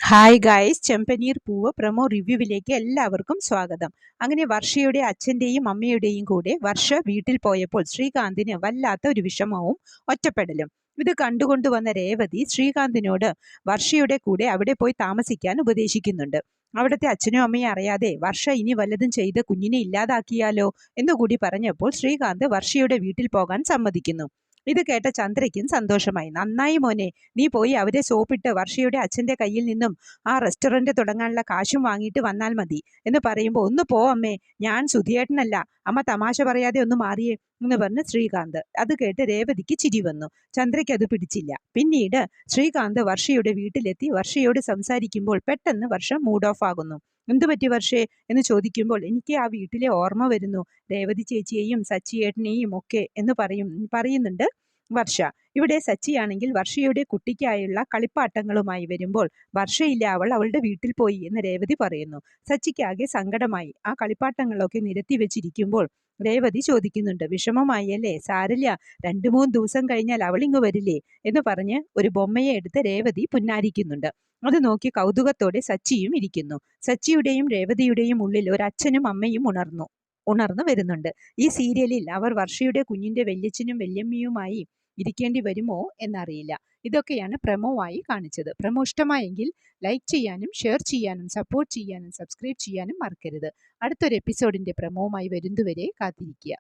Hi guys, ചെമ്പനീർ പൂവ് promo റിവ്യൂവിലേക്ക് എല്ലാവർക്കും സ്വാഗതം. അങ്ങനെ വർഷയുടെ അച്ഛൻ്റെയും അമ്മയുടെയും കൂടെ വർഷ വീട്ടിൽ പോയപ്പോൾ ശ്രീകാന്തിന് വല്ലാത്ത ഒരു വിഷമവും ഒറ്റപ്പെടലും. ഇത് കണ്ടുകൊണ്ടുവന്ന രേവതി ശ്രീകാന്തിനോട് വർഷയുടെ കൂടെ അവിടെ പോയി താമസിക്കാൻ ഉപദേശിക്കുന്നുണ്ട്. അവിടുത്തെ അച്ഛനും അമ്മയും അറിയാതെ വർഷ ഇനി വല്ലതും ചെയ്ത് കുഞ്ഞിനെ ഇല്ലാതാക്കിയാലോ എന്നുകൂടി പറഞ്ഞപ്പോൾ ശ്രീകാന്ത് വർഷയുടെ വീട്ടിൽ പോകാൻ സമ്മതിക്കുന്നു. ഇത് കേട്ട ചന്ദ്രയ്ക്കും സന്തോഷമായി. നന്നായി മോനെ, നീ പോയി അവരെ സോപ്പിട്ട് വർഷയുടെ അച്ഛൻ്റെ കയ്യിൽ നിന്നും ആ റെസ്റ്റോറൻറ്റ് തുടങ്ങാനുള്ള കാശും വാങ്ങിയിട്ട് വന്നാൽ മതി എന്ന് പറയുമ്പോൾ, ഒന്ന് പോ അമ്മേ, ഞാൻ സുധിയേട്ടനല്ല, അമ്മ തമാശ പറയാതെ ഒന്ന് മാറിയേ എന്ന് പറഞ്ഞ് ശ്രീകാന്ത്. അത് കേട്ട് രേവതിക്ക് ചിരി വന്നു. ചന്ദ്രയ്ക്ക് അത് പിടിച്ചില്ല. പിന്നീട് ശ്രീകാന്ത് വർഷയുടെ വീട്ടിലെത്തി വർഷയോട് സംസാരിക്കുമ്പോൾ പെട്ടെന്ന് വർഷ മൂഡ് ഓഫ് ആകുന്നു. എന്തു പറ്റി വർഷേ എന്ന് ചോദിക്കുമ്പോൾ, എനിക്ക് ആ വീട്ടിലെ ഓർമ്മ വരുന്നു, രേവതി ചേച്ചിയെയും സച്ചിയേട്ടനെയും ഒക്കെ എന്ന് പറയുന്നുണ്ട് വർഷ. ഇവിടെ സച്ചിയാണെങ്കിൽ വർഷയുടെ കുട്ടിക്കായുള്ള കളിപ്പാട്ടങ്ങളുമായി വരുമ്പോൾ, വർഷയില്ല, അവളുടെ വീട്ടിൽ പോയി എന്ന് രേവതി പറയുന്നു. സച്ചിക്കാകെ സങ്കടമായി. ആ കളിപ്പാട്ടങ്ങളൊക്കെ നിരത്തി വെച്ചിരിക്കുമ്പോൾ രേവതി ചോദിക്കുന്നുണ്ട്, വിഷമമായി അല്ലേ? സാരില്ല, 2-3 ദിവസം കഴിഞ്ഞാൽ അവളിങ്ങ് വരില്ലേ എന്ന് പറഞ്ഞ് ഒരു ബൊമ്മയെ എടുത്ത് രേവതി പുന്നാരിക്കുന്നുണ്ട്. അത് നോക്കി കൗതുകത്തോടെ സച്ചിയും ഇരിക്കുന്നു. സച്ചിയുടെയും രേവതിയുടെയും ഉള്ളിൽ ഒരു അച്ഛനും അമ്മയും ഉണർന്നു വരുന്നുണ്ട്. ഈ സീരിയലിൽ അവർ വർഷയുടെ കുഞ്ഞിന്റെ വല്യച്ഛനും വല്യമ്മയുമായി ഇരിക്കേണ്ടി വരുമോ എന്നറിയില്ല. ഇതൊക്കെയാണ് പ്രമോവായി കാണിച്ചത്. പ്രമോ ഇഷ്ടമായെങ്കിൽ ലൈക്ക് ചെയ്യാനും ഷെയർ ചെയ്യാനും സപ്പോർട്ട് ചെയ്യാനും സബ്സ്ക്രൈബ് ചെയ്യാനും മറക്കരുത്. അടുത്തൊരു എപ്പിസോഡിന്റെ പ്രമോവുമായി വരുന്നതുവരെ കാത്തിരിക്കുക.